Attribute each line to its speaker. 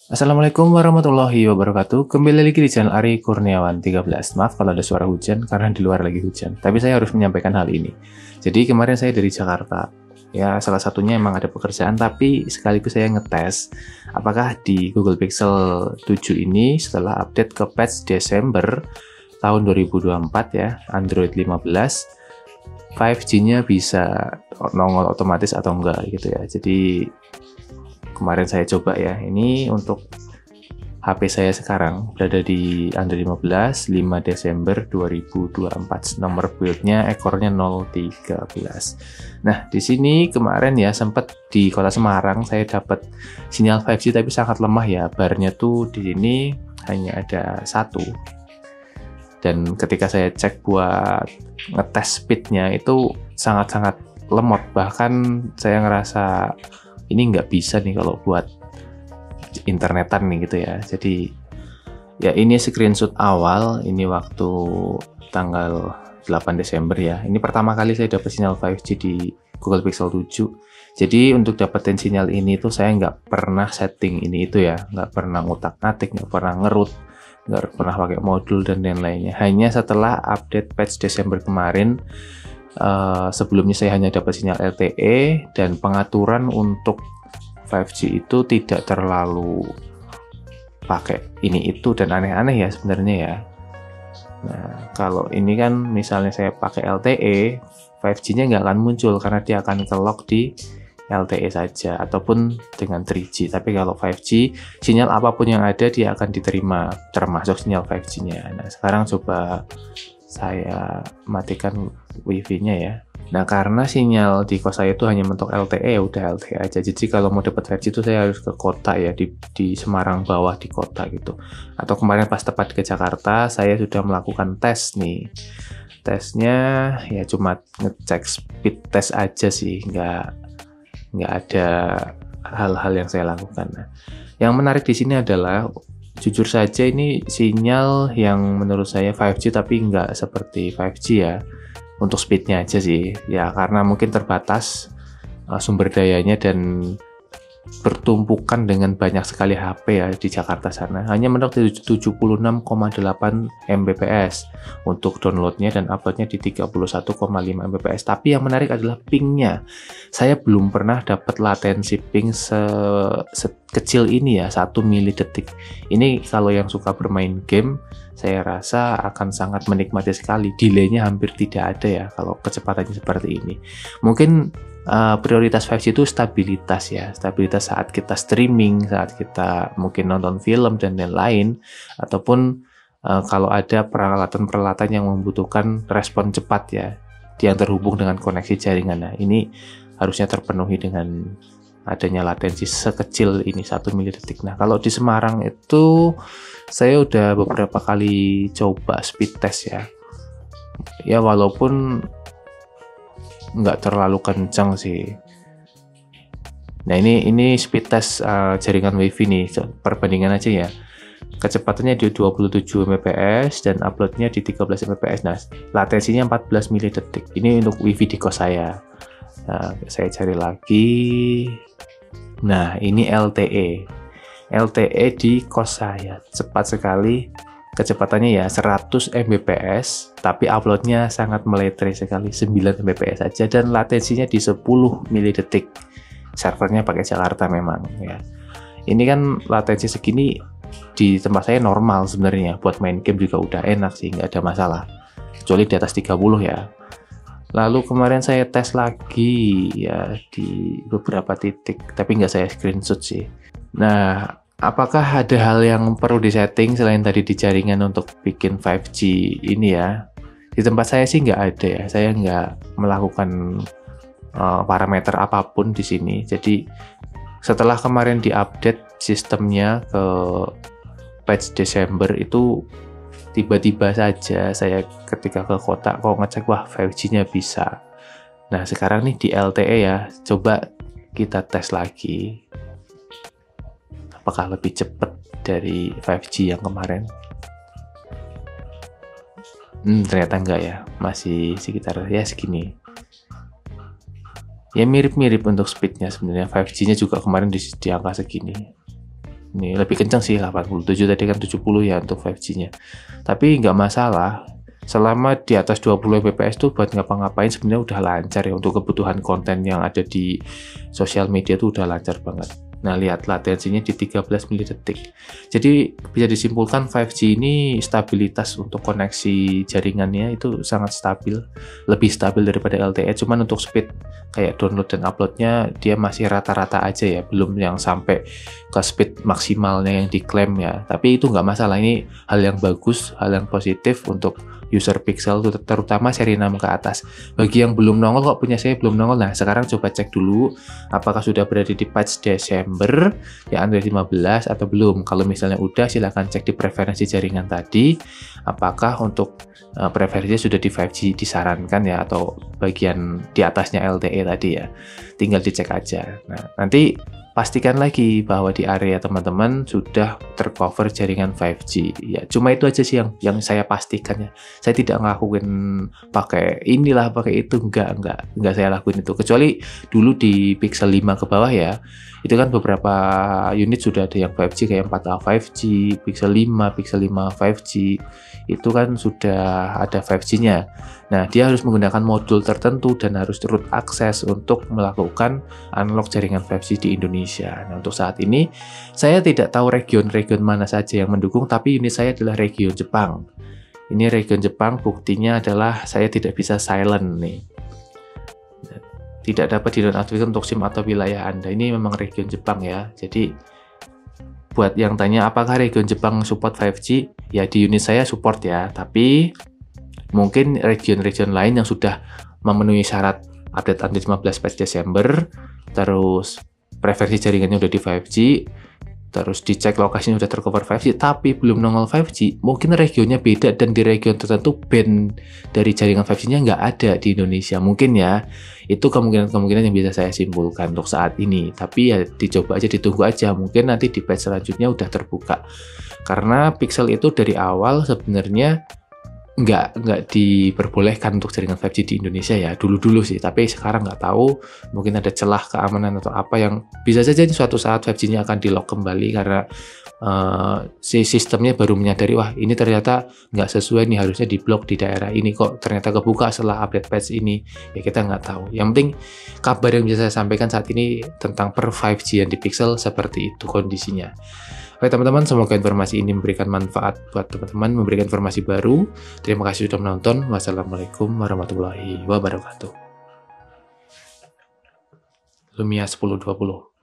Speaker 1: Assalamualaikum warahmatullahi wabarakatuh. Kembali lagi di channel Ari Kurniawan 13. Maaf kalau ada suara hujan karena di luar lagi hujan. Tapi saya harus menyampaikan hal ini. Jadi kemarin saya dari Jakarta. Ya, salah satunya emang ada pekerjaan, tapi sekaligus saya ngetes apakah di Google Pixel 7 ini setelah update ke patch Desember tahun 2024 ya, Android 15, 5G-nya bisa nongol otomatis atau enggak gitu ya. Jadi kemarin saya coba ya. Ini untuk HP saya sekarang berada di Android 15, 5 Desember 2024. Nomor build-nya ekornya 013. Nah, di sini kemarin ya sempat di Kota Semarang saya dapat sinyal 5G tapi sangat lemah ya. Barnya tuh di sini hanya ada satu. Dan ketika saya cek buat ngetes speed-nya itu sangat-sangat lemot. Bahkan saya ngerasa ini nggak bisa nih kalau buat internetan nih gitu ya. Jadi ya ini screenshot awal, ini waktu tanggal 8 Desember ya. Ini pertama kali saya dapat sinyal 5G di Google Pixel 7. Jadi untuk dapetin sinyal ini tuh saya nggak pernah setting ini itu ya, nggak pernah ngutak-ngatik, nggak pernah ngerut, nggak pernah pakai modul dan lain-lainnya. Hanya setelah update patch Desember kemarin, sebelumnya saya hanya dapat sinyal LTE dan pengaturan untuk 5G itu tidak terlalu pakai ini itu dan aneh-aneh ya sebenarnya ya. Nah, kalau ini kan misalnya saya pakai LTE, 5G-nya nggak akan muncul karena dia akan ke-lock di LTE saja ataupun dengan 3G. Tapi kalau 5G, sinyal apapun yang ada dia akan diterima, termasuk sinyal 5G-nya. Nah, sekarang coba saya matikan wifi-nya ya. Nah, karena sinyal di kos saya itu hanya mentok LTE, ya udah LTE aja. Jadi kalau mau dapat 5G itu saya harus ke kota ya, di Semarang bawah di kota gitu. Atau kemarin pas tepat ke Jakarta, saya sudah melakukan tes nih. Tesnya ya cuma ngecek speed test aja sih, nggak ada hal-hal yang saya lakukan. Nah, yang menarik di sini adalah jujur saja ini sinyal yang menurut saya 5G tapi nggak seperti 5G ya. Untuk speednya aja sih, ya karena mungkin terbatas sumber dayanya dan bertumpukan dengan banyak sekali HP ya di Jakarta sana. Hanya mentok di 76,8 Mbps untuk downloadnya dan uploadnya di 31,5 Mbps. Tapi yang menarik adalah pingnya. Saya belum pernah dapat latensi ping sekecil ini ya, 1 mili detik. Ini kalau yang suka bermain game, saya rasa akan sangat menikmati sekali. Delaynya hampir tidak ada ya kalau kecepatannya seperti ini. Mungkin prioritas 5G itu stabilitas ya, stabilitas saat kita streaming, saat kita mungkin nonton film dan lain-lain, ataupun kalau ada peralatan-peralatan yang membutuhkan respon cepat ya, yang terhubung dengan koneksi jaringan. Nah, ini harusnya terpenuhi dengan adanya latensi sekecil ini 1 mili detik. Nah, kalau di Semarang itu saya udah beberapa kali coba speed test ya. Ya walaupun nggak terlalu kencang sih. Nah, ini speed test jaringan WiFi nih, perbandingan aja ya. Kecepatannya di 27 Mbps dan uploadnya di 13 Mbps. Nah, latensinya 14 mili detik. Ini untuk WiFi di kos saya. Nah, saya cari lagi. Nah, ini LTE. LTE di kos saya cepat sekali. Kecepatannya ya 100 Mbps, tapi uploadnya sangat meletre sekali, 9 Mbps saja, dan latensinya di 10 mili detik. Servernya pakai Jakarta memang ya. Ini kan latensi segini di tempat saya normal sebenarnya, buat main game juga udah enak sih, nggak ada masalah. Kecuali di atas 30 ya. Lalu kemarin saya tes lagi ya di beberapa titik, tapi nggak saya screenshot sih. Nah, apakah ada hal yang perlu disetting selain tadi di jaringan untuk bikin 5G ini ya? Di tempat saya sih nggak ada ya. Saya nggak melakukan parameter apapun di sini. Jadi setelah kemarin diupdate sistemnya ke patch Desember itu tiba-tiba saja saya ketika ke kota kok ngecek wah 5G-nya bisa. Nah, sekarang nih di LTE ya, coba kita tes lagi. Apakah lebih cepat dari 5G yang kemarin? Ternyata enggak ya, masih sekitar ya segini. Ya mirip-mirip untuk speednya sebenarnya. 5G-nya juga kemarin di angka segini. Ini lebih kencang sih 87, tadi kan 70 ya untuk 5G-nya. Tapi nggak masalah. Selama di atas 20 Mbps tuh buat ngapa-ngapain sebenarnya udah lancar ya, untuk kebutuhan konten yang ada di sosial media tuh udah lancar banget. Nah, lihat latensinya di 13 milidetik. Jadi bisa disimpulkan 5G ini stabilitas untuk koneksi jaringannya itu sangat stabil, lebih stabil daripada LTE. Cuman untuk speed kayak download dan uploadnya dia masih rata-rata aja ya, belum yang sampai ke speed maksimalnya yang diklaim ya. Tapi itu nggak masalah, ini hal yang bagus, hal yang positif untuk user Pixel, terutama seri 6 ke atas. Bagi yang belum nongol, kok punya saya belum nongol, nah sekarang coba cek dulu apakah sudah berada di patch Desember ya Android 15 atau belum. Kalau misalnya udah, silahkan cek di preferensi jaringan tadi apakah untuk preferensinya sudah di 5G disarankan ya, atau bagian di atasnya LTE tadi ya, tinggal dicek aja. Nah, nanti pastikan lagi bahwa di area teman-teman sudah tercover jaringan 5G. Ya, cuma itu aja sih yang saya pastikan ya. Saya tidak ngelakuin pakai inilah, pakai itu, enggak saya lakuin itu. Kecuali dulu di Pixel 5 ke bawah ya. Itu kan beberapa unit sudah ada yang 5G kayak 4A 5G, Pixel 5, Pixel 5 5G. Itu kan sudah ada 5G-nya. Nah, dia harus menggunakan modul tertentu dan harus root akses untuk melakukan unlock jaringan 5G di Indonesia. Nah, untuk saat ini saya tidak tahu region-region mana saja yang mendukung, tapi unit saya adalah region Jepang. Ini region Jepang, buktinya adalah saya tidak bisa silent nih. Tidak dapat dinonaktifkan untuk SIM atau wilayah Anda. Ini memang region Jepang ya. Jadi buat yang tanya apakah region Jepang support 5G, ya di unit saya support ya, tapi mungkin region-region lain yang sudah memenuhi syarat update Android 15 patch Desember, terus preferensi jaringannya udah di 5G, terus dicek lokasinya udah tercover 5G, tapi belum nongol 5G, mungkin regionnya beda dan di region tertentu band dari jaringan 5G-nya nggak ada di Indonesia. Mungkin ya, itu kemungkinan yang bisa saya simpulkan untuk saat ini. Tapi ya dicoba aja, ditunggu aja. Mungkin nanti di patch selanjutnya udah terbuka. Karena Pixel itu dari awal sebenarnya nggak diperbolehkan untuk jaringan 5G di Indonesia ya, dulu sih, tapi sekarang nggak tahu, mungkin ada celah keamanan atau apa yang bisa saja suatu saat 5G-nya akan di-lock kembali karena si sistemnya baru menyadari, wah ini ternyata nggak sesuai nih, harusnya di-block di daerah ini, kok ternyata kebuka setelah update patch ini, ya kita nggak tahu. Yang penting kabar yang bisa saya sampaikan saat ini tentang per 5G yang di Pixel seperti itu kondisinya. Oke teman-teman, semoga informasi ini memberikan manfaat buat teman-teman, memberikan informasi baru. Terima kasih sudah menonton. Wassalamualaikum warahmatullahi wabarakatuh. Lumia 1020.